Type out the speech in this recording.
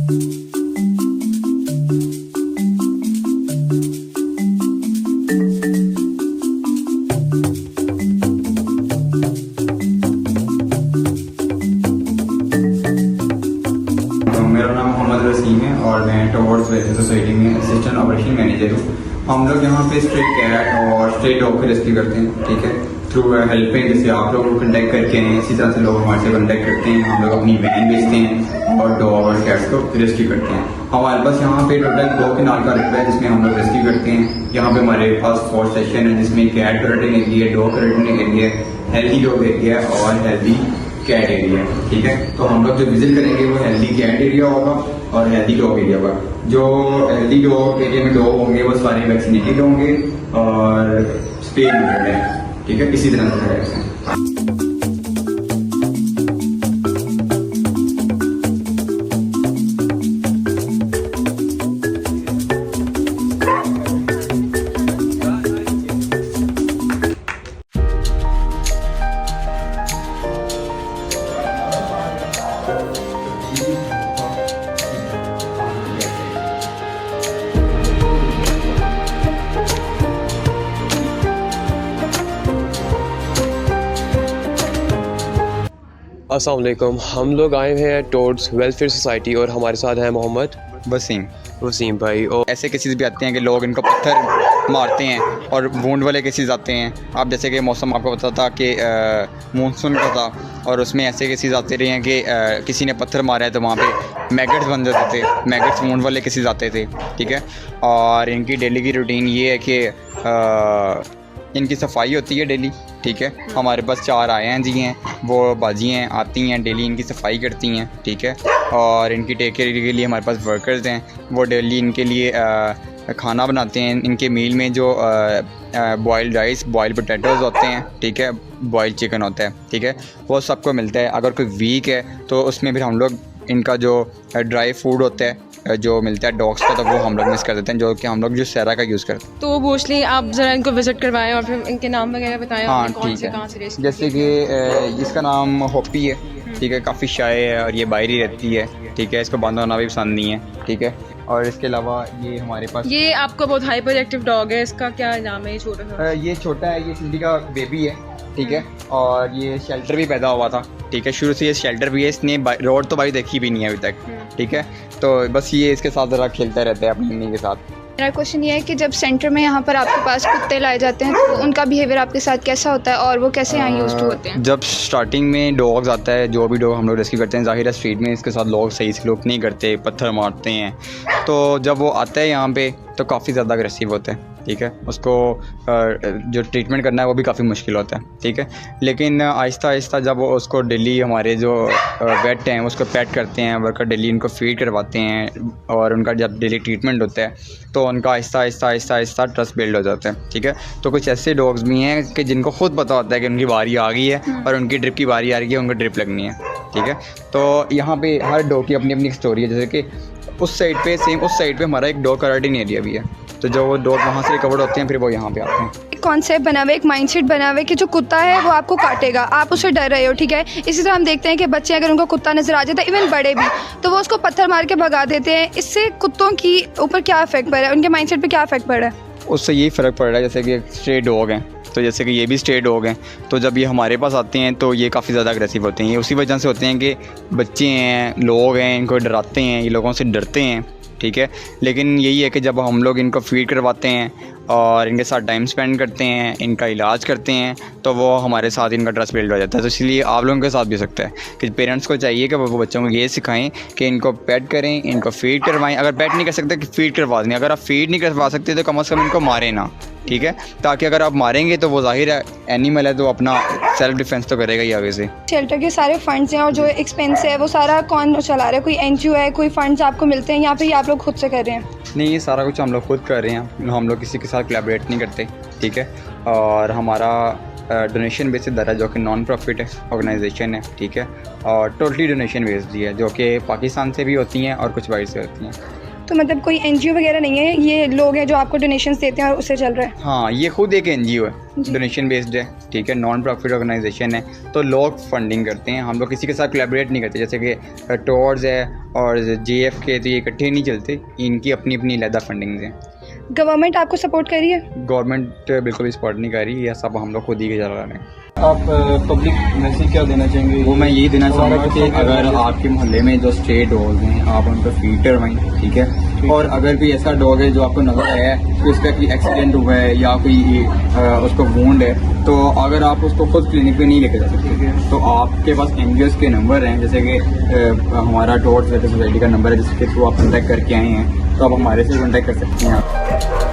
मेरा नाम मोहम्मद वसीम है और मैं टॉवर्ड्स वेलफेयर सोसाइटी में असिस्टेंट ऑपरेशन मैनेजर हूँ। हम लोग यहाँ पे स्ट्रे कैट और स्ट्रे डॉग को रेस्क्यू करते हैं, ठीक है, थ्रू हेल्पिंग। जैसे आप लोग को कंटेक्ट करके हैं, इसी तरह से लोग हमारे से कंटेक्ट करते हैं। हम लोग अपनी वैन भेजते हैं और डॉग और कैट्स को रेस्क्यू करते हैं। हमारे पास यहाँ पे टोटल 2 केनाल का रकबा है जिसमें हम लोग रेस्क्यू करते हैं। यहाँ पे हमारे पास 4 सेक्शन है जिसमें कैट करेक्टिंग एरिया है, डॉग करेक्टिंग एरिया है, हेल्थी डॉग एरिया और हेल्थी कैट एरिया, ठीक है। तो हम लोग जो विजिट करेंगे वो हेल्दी कैट एरिया होगा और हेल्दी डॉग एरिया होगा। जो हेल्दी डॉग एरिया में डॉग होंगे वो सारे वैक्सीनेटेड होंगे और स्टे न्यूट्रल है, ठीक है, इसी तरह से है। अस्सलाम वालेकुम। हम लोग आए हैं टोवर्ड्स वेलफेयर सोसाइटी और हमारे साथ है मोहम्मद वसीम भाई। और ऐसे केसेस भी आते हैं कि लोग इनको पत्थर मारते हैं और वूंड वाले केसेस आते हैं। आप जैसे कि मौसम आपको पता था कि मानसून का था और उसमें ऐसे केसेस आते रहे हैं कि किसी ने पत्थर मारा है तो वहाँ पे मैगट्स बन जाते थे, मैगट्स वूंड वाले केसेस आते थे, ठीक है। और इनकी डेली की रूटीन ये है कि इनकी सफाई होती है डेली, ठीक है। हमारे पास 4 आए जी हैं, वो बाजी हैं, आती हैं डेली इनकी सफाई करती हैं, ठीक है। और इनकी टेक केयर के लिए हमारे पास वर्कर्स हैं, वो डेली इनके लिए खाना बनाते हैं। इनके मील में जो बॉइल्ड राइस, बॉइल्ड पोटैटोज़ होते हैं, ठीक है, बॉइल्ड चिकन होता है, ठीक है, वो सबको मिलता है। अगर कोई वीक है तो उसमें फिर हम लोग इनका जो ड्राई फूड होता है जो मिलता है डॉग्स का, तो वो हम लोग मिस कर देते हैं, जो कि हम लोग जो सैरा का यूज़ करते हैं। तो मोस्टली आप ज़रा इनको विज़िट करवाएं और फिर इनके नाम वगैरह बताएं। हाँ ठीक है, जैसे कि इसका नाम होपी है, ठीक है, काफ़ी शाय है और ये बाहर ही रहती है, ठीक है, इसको बंद होना भी पसंद नहीं है, ठीक है। और इसके अलावा ये हमारे पास ये आपका बहुत हाइपर एक्टिव डॉग है, इसका क्या नाम है? ये छोटा सा ये छोटा है, ये सिंधी का बेबी है, ठीक है। और ये शेल्टर भी पैदा हुआ था, ठीक है, शुरू से ये शेल्टर भी है। इसने रोड तो भाई देखी भी नहीं है अभी तक, ठीक है। तो बस ये इसके साथ ज़रा खेलता रहता है अपनी मम्मी के साथ। मेरा क्वेश्चन ये है कि जब सेंटर में यहाँ पर आपके पास कुत्ते लाए जाते हैं तो उनका बिहेवियर आपके साथ कैसा होता है और वो कैसे यहाँ यूज़ टू होते हैं? जब स्टार्टिंग में डॉग्स आता है, जो भी डॉग हम लोग रेस्क्यू करते हैं, ज़ाहिर है स्ट्रीट में इसके साथ लोग सही से लोग नहीं करते, पत्थर मारते हैं। तो जब वो आता है यहाँ पे तो काफ़ी ज़्यादा अग्रेसिव होता है, ठीक है। उसको जो ट्रीटमेंट करना है वो भी काफ़ी मुश्किल होता है, ठीक है। लेकिन आहिस्ता आहिस्ता जब उसको डेली हमारे जो वेट हैं उसको पैट करते हैं, वर्कर डेली इनको फीड करवाते हैं और उनका जब डेली ट्रीटमेंट होता है तो उनका आहिस्ता आहिस्ता आहिस्ता आहिस्ता ट्रस्ट बिल्ड हो जाता है, ठीक है। तो कुछ ऐसे डॉग्स भी हैं कि जिनको खुद पता होता है कि उनकी बारी आ गई है और उनकी ड्रिप की बारी आ रही है, उनको ड्रिप लगनी है, ठीक है। तो यहाँ पे हर डॉग की अपनी अपनी स्टोरी है। जैसे कि उस साइड पे सेम उस साइड पे हमारा एक डॉग करेक्टिंग एरिया भी है, तो जो वो डॉग वहाँ से रिकवर्ड होते हैं फिर वो यहाँ पे आते हैं। एक कॉन्सेप्ट बना हुआ है, एक माइंडसेट बना हुआ है कि जो कुत्ता है वो आपको काटेगा, आप उससे डर रहे हो, ठीक है। इसी तरह हम देखते हैं कि बच्चे अगर उनको कुत्ता नजर आ जाता है, इवन बड़े भी, तो वो उसको पत्थर मार के भगा देते हैं। इससे कुत्तों की ऊपर क्या इफेक्ट पड़ रहा है, उनके माइंडसेट पे क्या इफेक्ट पड़ रहा है? उससे यही फ़र्क पड़ रहा है जैसे कि स्ट्रे डॉग हैं, तो जैसे कि ये भी स्ट्रे डॉग हैं, तो जब ये हमारे पास आते हैं तो ये काफ़ी ज़्यादा अग्रेसिव होते हैं। ये उसी वजह से होते हैं कि बच्चे हैं, लोग हैं, इनको डराते हैं, ये लोगों से डरते हैं, ठीक है। लेकिन यही है कि जब हम लोग इनको फीड करवाते हैं और इनके साथ टाइम स्पेंड करते हैं, इनका इलाज करते हैं, तो वो हमारे साथ इनका ट्रस्ट बिल्ड हो जाता है। तो इसलिए आप लोगों के साथ भी हो सकता है कि पेरेंट्स को चाहिए कि वो बच्चों को ये सिखाएं कि इनको पेट करें, इनको फीड करवाएं। अगर पेट नहीं कर सकते कि फीड करवा दें, अगर आप फीड नहीं करवा सकते तो कम से कम इनको मारें ना, ठीक है। ताकि अगर आप मारेंगे तो वो ज़ाहिर है एनिमल है तो अपना सेल्फ डिफेंस तो करेगा ही आगे से। शेल्टर के सारे फंड्स हैं और जो एक्सपेंस है वो सारा कौन चला रहा है? कोई एनजीओ है, कोई फंड्स आपको मिलते हैं, यहाँ पे आप लोग खुद से कर रहे हैं? नहीं, ये सारा कुछ हम लोग खुद कर रहे हैं, हम लोग किसी के साथ कोलैबोरेट नहीं करते, ठीक है। और हमारा डोनेशन बेस्ड इदारा जो कि नॉन प्रॉफिट ऑर्गेनाइजेशन है, ठीक है, और टोटली डोनेशन बेस्ड ही है, जो कि पाकिस्तान से भी होती हैं और कुछ बाहर से होती हैं। तो मतलब कोई एनजीओ वगैरह नहीं है, ये लोग हैं जो आपको डोनेशंस देते हैं और उससे चल रहा है? हाँ, ये खुद एक एनजीओ है, जी। डोनेशन बेस्ड है, ठीक है, नॉन प्रॉफिट ऑर्गेनाइजेशन है, तो लोग फंडिंग करते हैं, हम लोग किसी के साथ कोलैबोरेट नहीं करते, जैसे कि टॉर्ड्स है और JF के, तो ये इकट्ठे नहीं चलते, इनकी अपनी अपनी अलग फंडिंग्स हैं। गवर्नमेंट आपको सपोर्ट कर रही है? गवर्नमेंट बिल्कुल भी सपोर्ट नहीं कर रही, ये सब हम लोग खुद ही चला रहे हैं। आप पब्लिक मैसेज क्या देना चाहेंगे? वो मैं यही देना चाहूँगा कि अगर आपके मोहल्ले में जो स्ट्रे डॉग हैं आप उनको फीड करवाएं, ठीक है, और अगर कोई ऐसा डॉग है जो आपको नजर आया है कि उसका कोई एक्सीडेंट हुआ है या कोई उसको वुंड है, तो अगर आप उसको खुद क्लिनिक पे नहीं लेके जा सकते, तो आपके पास NGOs के नंबर हैं, जैसे कि हमारा टॉर्ड्स वेलफेयर सोसाइटी का नंबर है, जिसके थ्रू आप कॉन्टैक्ट करके आए हैं, तो आप हमारे से कॉन्टैक्ट कर सकते हैं।